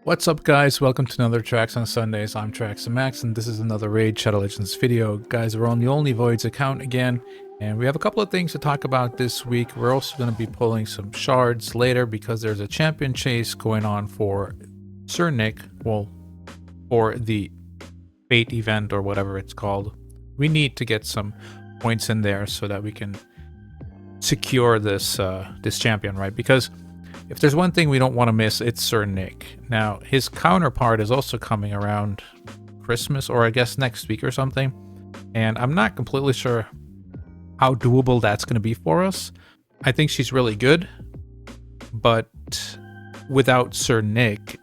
What's up, guys? Welcome to another Tracks on Sundays. I'm Trax Max, and this is another Raid Shadow Legends video. Guys, we're on the Only Voids account again, and we have a couple of things to talk about this week. We're also going to be pulling some shards later because there's a champion chase going on for Sir Nick, well, for the Fate event or whatever it's called. We need to get some points in there so that we can secure this this champion, right? Because if there's one thing we don't want to miss, it's Sir Nick. Now, his counterpart is also coming around Christmas, or I guess next week or something. And I'm not completely sure how doable that's going to be for us. I think she's really good, but without Sir Nick,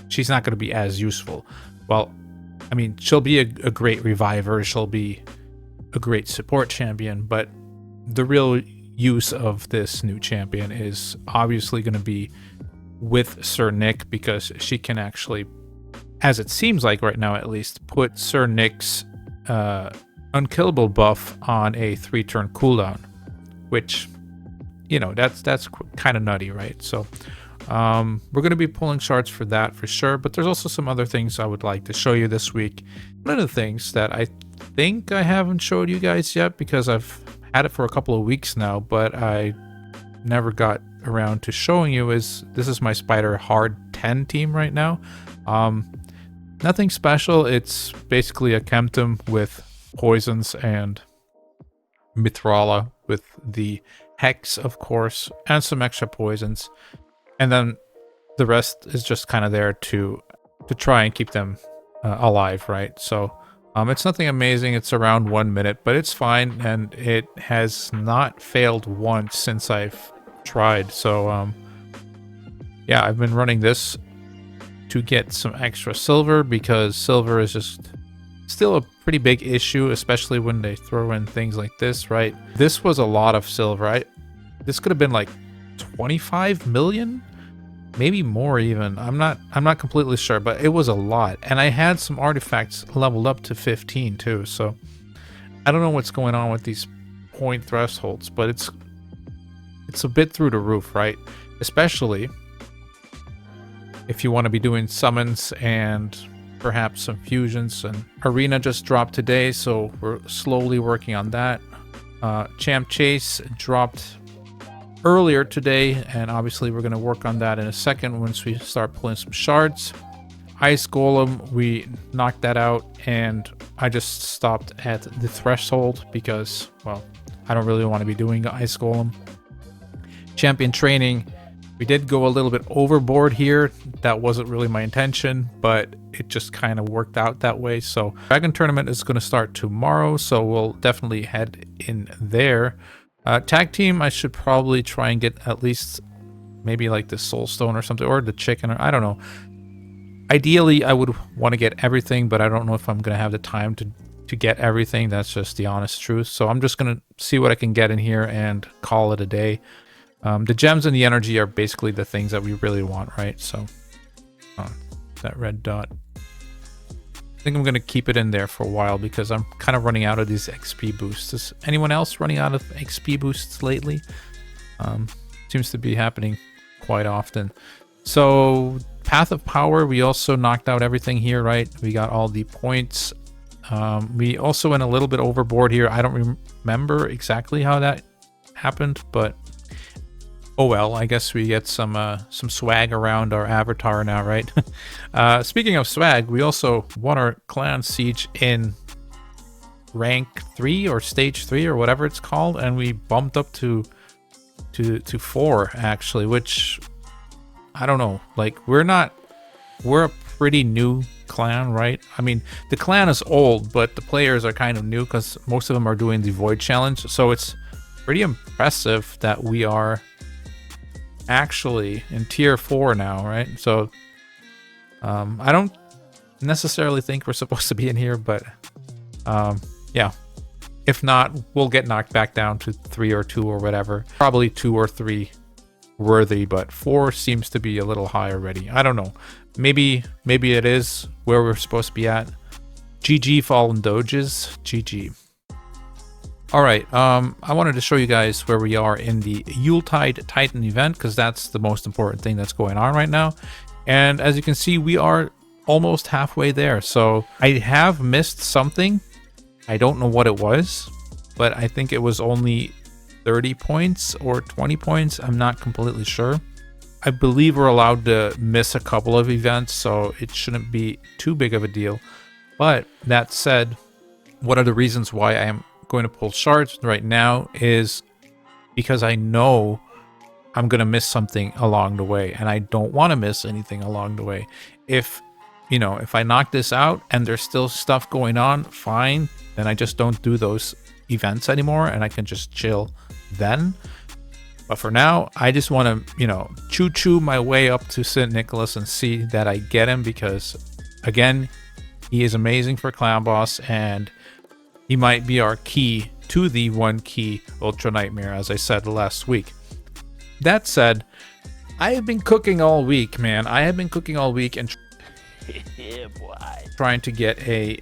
she's not going to be as useful. Well, I mean, she'll be a great reviver, she'll be a great support champion, but the real use of this new champion is obviously going to be with Sir Nick, because she can actually, as it seems like right now at least, put Sir Nick's unkillable buff on a 3-turn cooldown, which, you know, that's kind of nutty, right? So we're going to be pulling shards for that for sure, but there's also some other things I would like to show you this week. One of the things that I think I haven't showed you guys yet, because I've had it for a couple of weeks now, but I never got around to showing you, is this is my Spider Hard 10 team right now. Nothing special. It's basically a Chemtum with poisons and Mithrala with the Hex, of course, and some extra poisons, and then the rest is just kind of there to try and keep them alive, right? So it's nothing amazing. It's around 1 minute, but it's fine, and it has not failed once since I've tried. So yeah, I've been running this to get some extra silver, because silver is just still a pretty big issue, especially when they throw in things like this, right? This was a lot of silver. This could have been like 25 million, maybe more even. I'm not completely sure, but it was a lot, and I had some artifacts leveled up to 15 too. So I don't know what's going on with these point thresholds, but it's a bit through the roof, right? Especially if you want to be doing summons and perhaps some fusions. And Arena just dropped today, so we're slowly working on that. Champ Chase dropped earlier today, and obviously we're going to work on that in a second once we start pulling some shards. Ice Golem, we knocked that out, and I just stopped at the threshold because, well, I don't really want to be doing Ice Golem. Champion Training, we did go a little bit overboard here. That wasn't really my intention, but it just kind of worked out that way. So Dragon Tournament is going to start tomorrow, so we'll definitely head in there. Tag team, I should probably try and get at least maybe like the soul stone or something, or the chicken, or I don't know. Ideally, I would want to get everything, but I don't know if I'm going to have the time to get everything. That's just the honest truth. So I'm just going to see what I can get in here and call it a day. The gems and the energy are basically the things that we really want, right? So that red dot, I think I'm going to keep it in there for a while because I'm kind of running out of these XP boosts. Is anyone else running out of XP boosts lately? Seems to be happening quite often. So Path of Power, we also knocked out everything here, right? We got all the points. We also went a little bit overboard here. I don't remember exactly how that happened, but oh well, I guess we get some swag around our avatar now, right? Speaking of swag, we also won our clan siege in rank 3 or stage 3 or whatever it's called, and we bumped up to 4 actually, which I don't know. Like, we're a pretty new clan, right? I mean, the clan is old, but the players are kind of new because most of them are doing the Void Challenge. So it's pretty impressive that we are actually in tier 4 now, right? So I don't necessarily think we're supposed to be in here, but yeah, if not, we'll get knocked back down to 3 or 2 or whatever. Probably 2 or 3 worthy, but 4 seems to be a little high already. I don't know, maybe it is where we're supposed to be at. GG Fallen Doges, GG. All right, I wanted to show you guys where we are in the Yuletide Titan event, because that's the most important thing that's going on right now. And as you can see, we are almost halfway there. So I have missed something. I don't know what it was, but I think it was only 30 points or 20 points. I'm not completely sure. I believe we're allowed to miss a couple of events, so it shouldn't be too big of a deal. But that said, one of the reasons why I am going to pull shards right now is because I know I'm going to miss something along the way, and I don't want to miss anything along the way. If I knock this out and there's still stuff going on, fine, then I just don't do those events anymore and I can just chill then. But for now, I just want to, choo-choo my way up to St. Nicholas and see that I get him, because, again, he is amazing for Clanboss, and he might be our key to the 1-key Ultra Nightmare, as I said last week. That said, I have been cooking all week, man. I have been cooking all week and trying to get a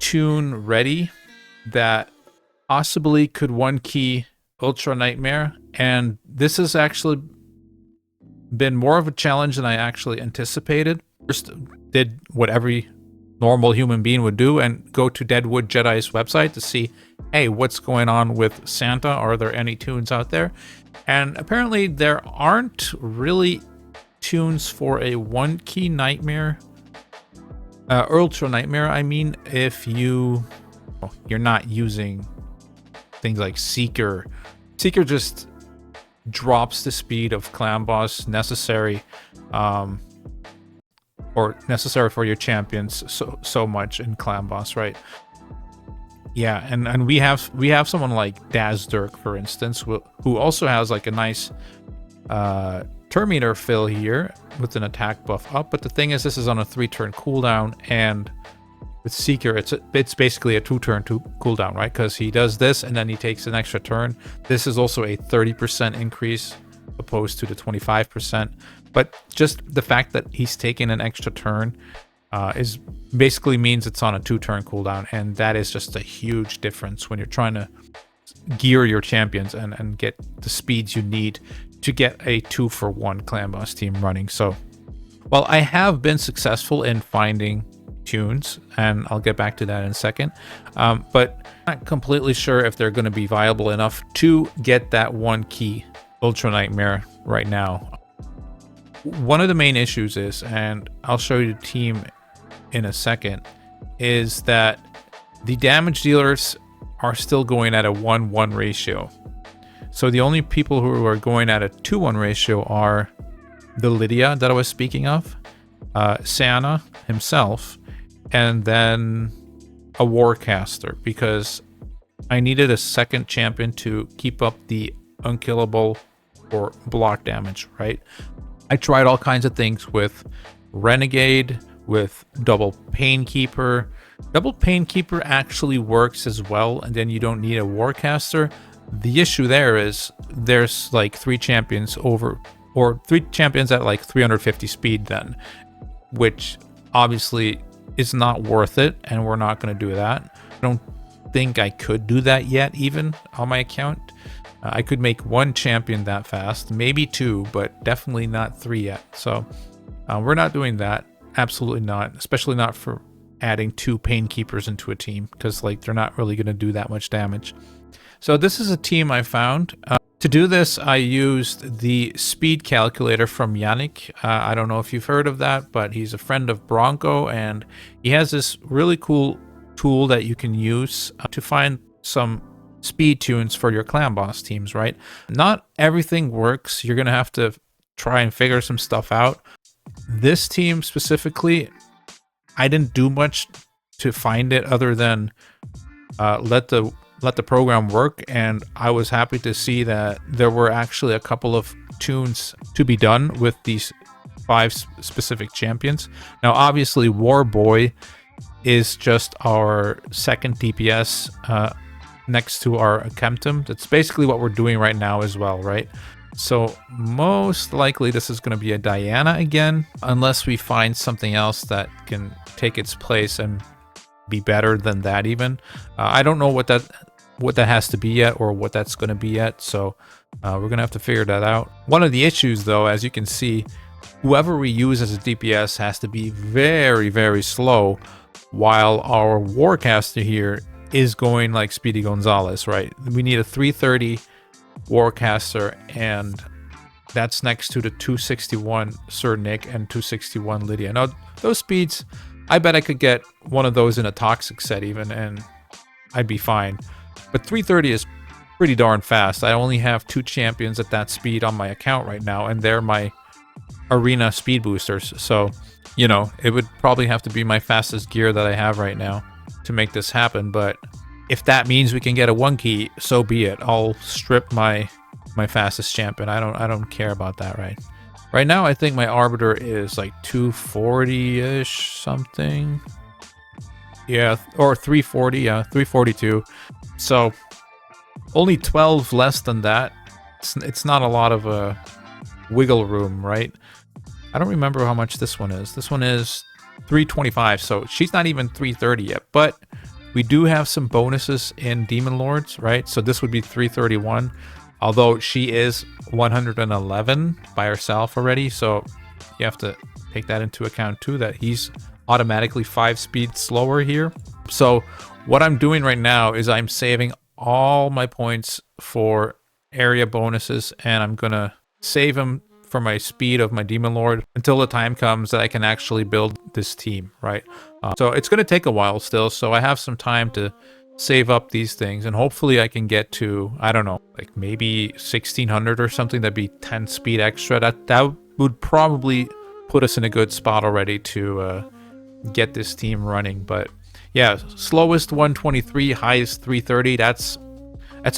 tune ready that possibly could 1-key Ultra Nightmare, and this has actually been more of a challenge than I actually anticipated. First, did what every normal human being would do and go to Deadwood Jedi's website to see, hey, what's going on with Santa? Are there any tunes out there? And apparently there aren't really tunes for a 1-key Nightmare, Ultra Nightmare. I mean, if you're not using things like Seeker. Seeker just drops the speed of Clanboss necessary, or necessary for your champions so much in Clanboss, right? Yeah, and we have someone like Dazdirk, for instance, who also has like a nice Terminator fill here with an attack buff up. But the thing is, this is on a 3-turn cooldown, and with Seeker, it's basically a 2-turn cooldown, right? Because he does this and then he takes an extra turn. This is also a 30% increase opposed to the 25%. But just the fact that he's taking an extra turn is basically means it's on a 2-turn cooldown, and that is just a huge difference when you're trying to gear your champions and get the speeds you need to get a 2-for-1 Clanboss team running. So, while I have been successful in finding tunes, and I'll get back to that in a second, but not completely sure if they're going to be viable enough to get that 1-key Ultra Nightmare right now. One of the main issues is, and I'll show you the team in a second, is that the damage dealers are still going at a 1-1 ratio. So the only people who are going at a 2-1 ratio are the Lydia that I was speaking of, Santa himself, and then a Warcaster, because I needed a second champion to keep up the unkillable or block damage, right? I tried all kinds of things with Renegade, with Double Painkeeper. Double Painkeeper actually works as well, and then you don't need a Warcaster. The issue there is there's like 3 champions over, or 3 champions at like 350 speed then, which obviously is not worth it, and we're not going to do that. I don't think I could do that yet, even on my account. I could make 1 champion that fast, maybe 2, but definitely not 3 yet. So we're not doing that. Absolutely not, especially not for adding 2 Painkeepers into a team, because like they're not really going to do that much damage. So this is a team I found. To do this, I used the speed calculator from Yannick. I don't know if you've heard of that, but he's a friend of Bronco, and he has this really cool tool that you can use to find some speed tunes for your Clanboss teams, right? Not everything works. You're going to have to try and figure some stuff out. This team specifically, I didn't do much to find it other than let the program work, and I was happy to see that there were actually a couple of tunes to be done with these 5 specific champions. Now, obviously, Warboy is just our second DPS next to our Kemptum. That's basically what we're doing right now as well, right? So most likely this is going to be a Diana again, unless we find something else that can take its place and be better than that even. I don't know what that has to be yet, or what that's going to be yet, so we're going to have to figure that out. One of the issues, though, as you can see, whoever we use as a DPS has to be very, very slow, while our Warcaster here is going like Speedy Gonzalez, right? We need a 330 Warcaster, and that's next to the 261 Sir Nick and 261 Lydia. Now, those speeds, I bet I could get one of those in a Toxic set even, and I'd be fine. But 330 is pretty darn fast. I only have 2 champions at that speed on my account right now, and they're my arena speed boosters. So, you know, it would probably have to be my fastest gear that I have right now to make this happen. But if that means we can get a 1 key, so be it. I'll strip my fastest champion. I don't care about that, right? Right now, I think my Arbiter is like 240-ish something. Yeah, or 340, yeah, 342. So only 12 less than that. It's not a lot of wiggle room, right? I don't remember how much this one is. This one is 325, so she's not even 330 yet. But we do have some bonuses in Demonlords, right? So this would be 331, although she is 111 by herself already. So you have to take that into account too, that he's automatically 5 speed slower here. So what I'm doing right now is I'm saving all my points for area bonuses, and I'm gonna save them for my speed of my Demonlord until the time comes that I can actually build this team, right? So it's gonna take a while still, so I have some time to save up these things, and hopefully I can get to, I don't know, like maybe 1600 or something. That'd be 10 speed extra. That would probably put us in a good spot already to get this team running. But yeah, slowest 123, highest 330. That's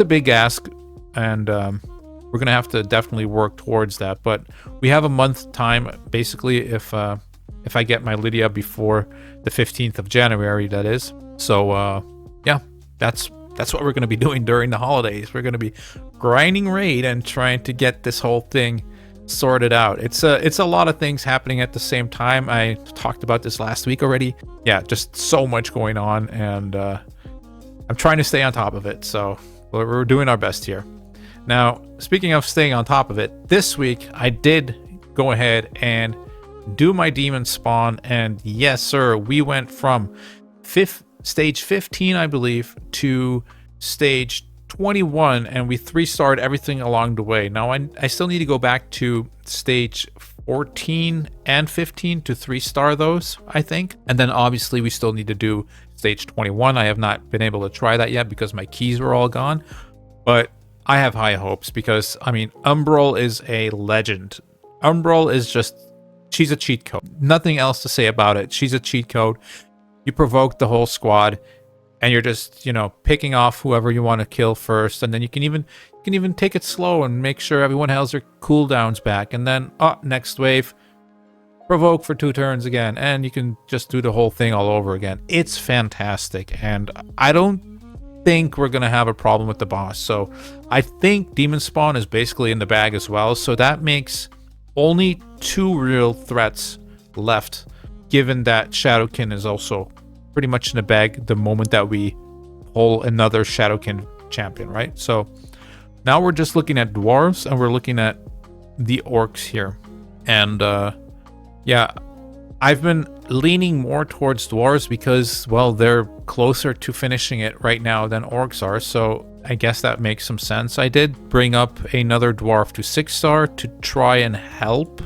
a big ask, and we're gonna have to definitely work towards that. But we have a month time, basically, if I get my Lydia before the 15th of January, that is. So yeah, that's what we're gonna be doing during the holidays. We're gonna be grinding raid and trying to get this whole thing sorted out. It's a lot of things happening at the same time. I talked about this last week already. Yeah, just so much going on, and I'm trying to stay on top of it. So we're doing our best here. Now, speaking of staying on top of it, this week I did go ahead and do my demon spawn, and yes sir, we went from stage 15, I believe, to stage 21, and we 3-starred everything along the way. Now I still need to go back to stage 14 and 15 to 3-star those, I think. And then obviously we still need to do stage 21. I have not been able to try that yet because my keys were all gone. But I have high hopes because, I mean, Umbral is a legend. Umbral is just, she's a cheat code. Nothing else to say about it. She's a cheat code. You provoke the whole squad, and you're just, you know, picking off whoever you want to kill first, and then you can even take it slow and make sure everyone has their cooldowns back, and then next wave, provoke for 2 turns again, and you can just do the whole thing all over again. It's fantastic, and I don't think we're gonna have a problem with the boss. So I think Demon Spawn is basically in the bag as well, so that makes only 2 real threats left, given that Shadowkin is also pretty much in the bag the moment that we pull another Shadowkin champion, right? So now we're just looking at dwarves, and we're looking at the orcs here. And yeah, I've been leaning more towards dwarves because, well, they're closer to finishing it right now than orcs are, so I guess that makes some sense. I did bring up another dwarf to 6-star to try and help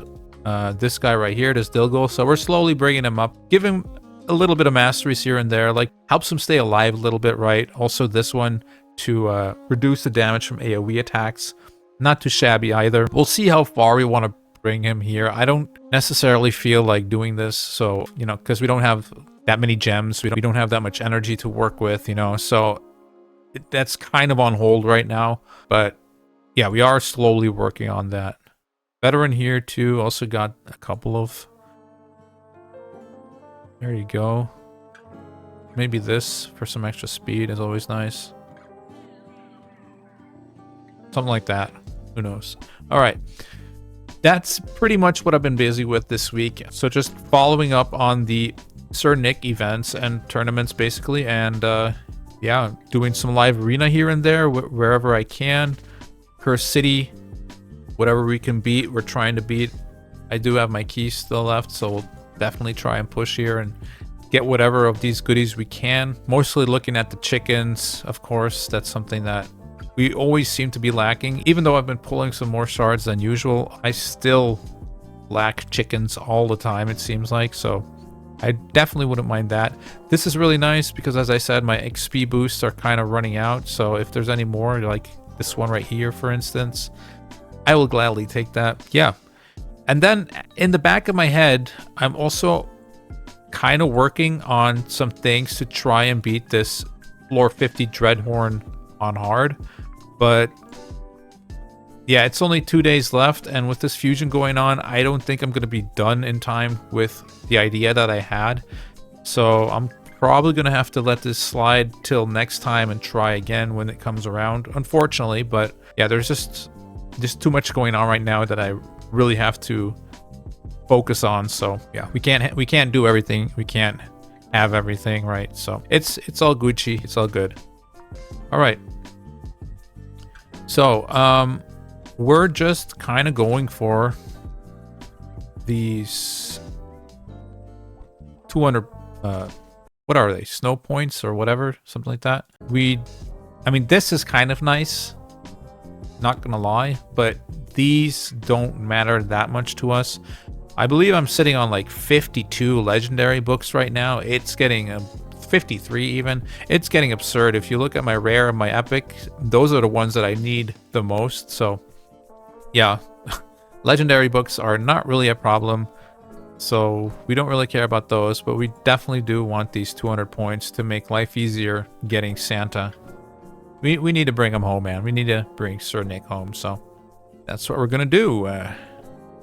this guy right here, this Dilgo. So we're slowly bringing him up, give him a little bit of masteries here and there, like helps him stay alive a little bit, right? Also this one to reduce the damage from AoE attacks. Not too shabby either. We'll see how far we want to bring him here. I don't necessarily feel like doing this, so, you know, because we don't have that many gems, we don't have that much energy to work with, you know, so that's kind of on hold right now. But yeah, we are slowly working on that. Veteran here too, also got a couple of, there you go. Maybe this for some extra speed is always nice. Something like that. Who knows? All right. That's pretty much what I've been busy with this week. So just following up on the Sir Nick events and tournaments, basically. And yeah, doing some live arena here and there, wherever I can. Curse City, whatever we can beat, we're trying to beat. I do have my keys still left, so we'll definitely try and push here and get whatever of these goodies we can. Mostly looking at the chickens, of course. That's something that we always seem to be lacking. Even though I've been pulling some more shards than usual, I still lack chickens all the time, it seems like. So I definitely wouldn't mind that. This is really nice because, as I said, my XP boosts are kind of running out. So if there's any more, like this one right here, for instance, I will gladly take that. Yeah. And then in the back of my head, I'm also kind of working on some things to try and beat this floor 50 Dreadhorn on hard. But yeah, it's only 2 days left, and with this fusion going on, I don't think I'm going to be done in time with the idea that I had. So I'm probably going to have to let this slide till next time and try again when it comes around, unfortunately. But yeah, there's just too much going on right now that I really have to focus on. So yeah, we can't do everything. We can't have everything, right? So it's all Gucci. It's all good. All right. So we're just kind of going for these 200 what are they, snow points or whatever, something like that. I mean, this is kind of nice, not gonna lie, but these don't matter that much to us. I believe I'm sitting on like 52 legendary books right now. It's getting 53 even. It's getting absurd. If you look at my rare and my epic, those are the ones that I need the most. So yeah, legendary books are not really a problem. So we don't really care about those, but we definitely do want these 200 points to make life easier getting Santa. We need to bring him home, man. We need to bring Sir Nick home. So that's what we're gonna do.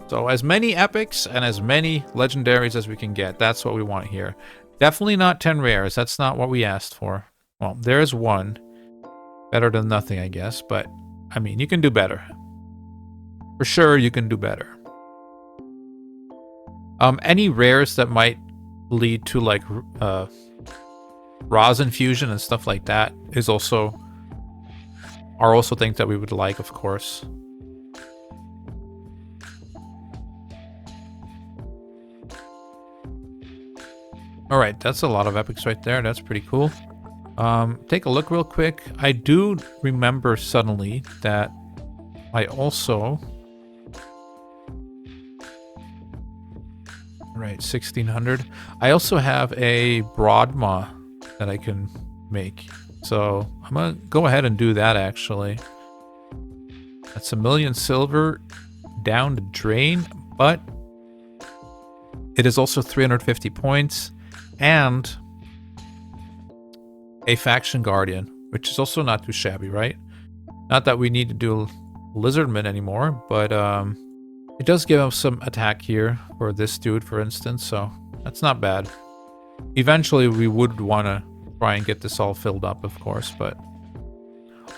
So as many epics and as many legendaries as we can get. That's what we want here. Definitely not 10 rares. That's not what we asked for. Well, there's one. Better than nothing, I guess. But, I mean, you can do better. For sure, you can do better. Any rares that might lead to, like, rosin fusion and stuff like that are also things that we would like, of course. All right, that's a lot of epics right there. That's pretty cool. Take a look real quick. I do remember suddenly that I also... Right, 1600. I also have a Broadma that I can make. So I'm going to go ahead and do that, actually. That's 1,000,000 silver down the drain, but it is also 350 points. And a Faction Guardian, which is also not too shabby, right? Not that we need to do Lizardman anymore, but it does give us some attack here for this dude, for instance, so that's not bad. Eventually, we would want to try and get this all filled up, of course, but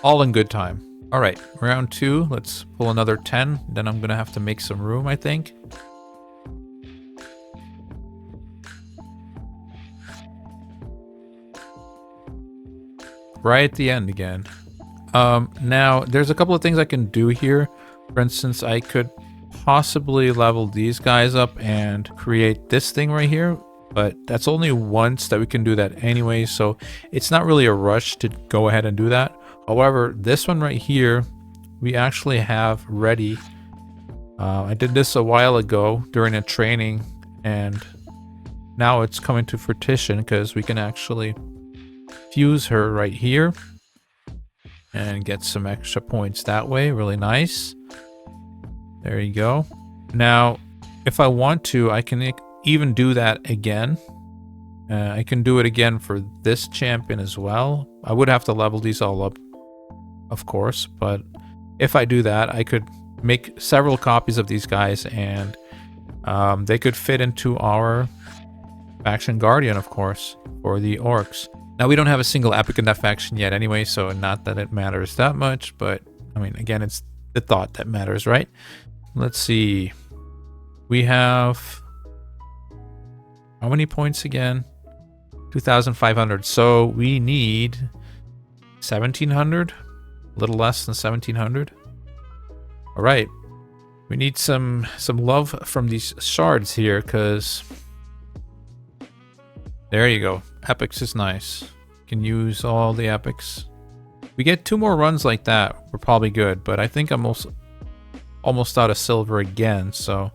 all in good time. All right, round 2. Let's pull another 10. Then I'm going to have to make some room, I think. Right at the end again. Now, there's a couple of things I can do here. For instance, I could possibly level these guys up and create this thing right here, but that's only once that we can do that anyway, so it's not really a rush to go ahead and do that. However, this one right here, we actually have ready. I did this a while ago during a training, and now it's coming to fruition because we can actually fuse her right here and get some extra points that way. Really nice. There you go. Now, if I want to, I can even do that again. I can do it again for this champion as well. I would have to level these all up, of course, but if I do that, I could make several copies of these guys, and they could fit into our Faction Guardian, of course, for the orcs. Now, we don't have a single epic in that faction yet anyway, so not that it matters that much, but, I mean, again, it's the thought that matters, right? Let's see. We have... how many points again? 2,500. So we need 1,700? A little less than 1,700. All right. We need some love from these shards here, because there you go. Epics is nice. Can use all the epics. We get 2 more runs like that, we're probably good, but I think I'm almost out of silver again, so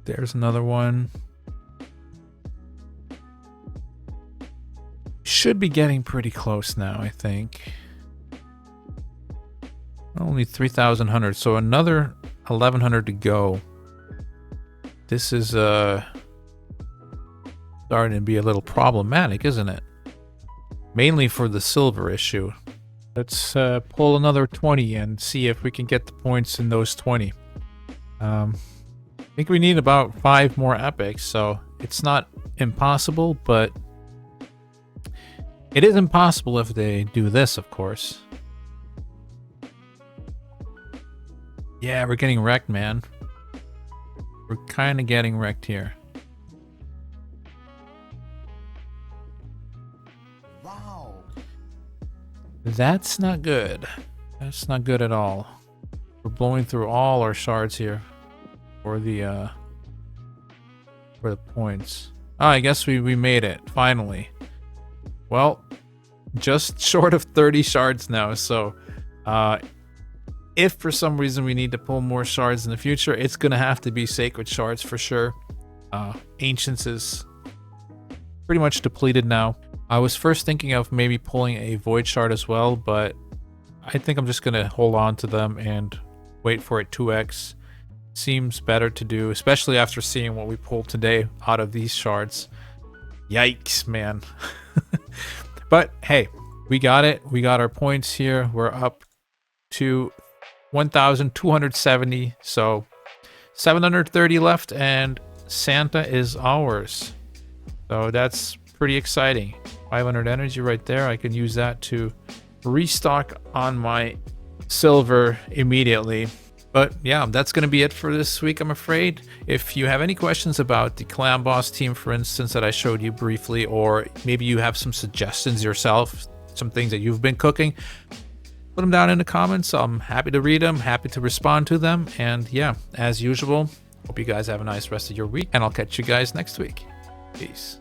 there's another one. Should be getting pretty close now, I think. Only 3,100, so another 1,100 to go. This is starting to be a little problematic, isn't it? Mainly for the silver issue. Let's pull another 20 and see if we can get the points in those 20. I think we need about 5 more epics, so it's not impossible, but it is impossible if they do this, of course. Yeah, we're getting wrecked, man. We're kind of getting wrecked here. Wow. That's not good. That's not good at all. We're blowing through all our shards here for the points. Oh, I guess we made it finally. Well, just short of 30 shards now, so if for some reason we need to pull more shards in the future, it's gonna have to be sacred shards for sure. Ancients is pretty much depleted now. I was first thinking of maybe pulling a void shard as well, but I think I'm just gonna hold on to them and wait for it 2x. Seems better to do, especially after seeing what we pulled today out of these shards. Yikes, man. But hey, we got it. We got our points here. We're up to 1,270, so 730 left, and Santa is ours. So that's pretty exciting. 500 energy right there. I can use that to restock on my silver immediately. But yeah, that's going to be it for this week, I'm afraid. If you have any questions about the Clanboss team, for instance, that I showed you briefly, or maybe you have some suggestions yourself, some things that you've been cooking, put them down in the comments. I'm happy to read them, happy to respond to them. And yeah, as usual, hope you guys have a nice rest of your week, and I'll catch you guys next week. Peace.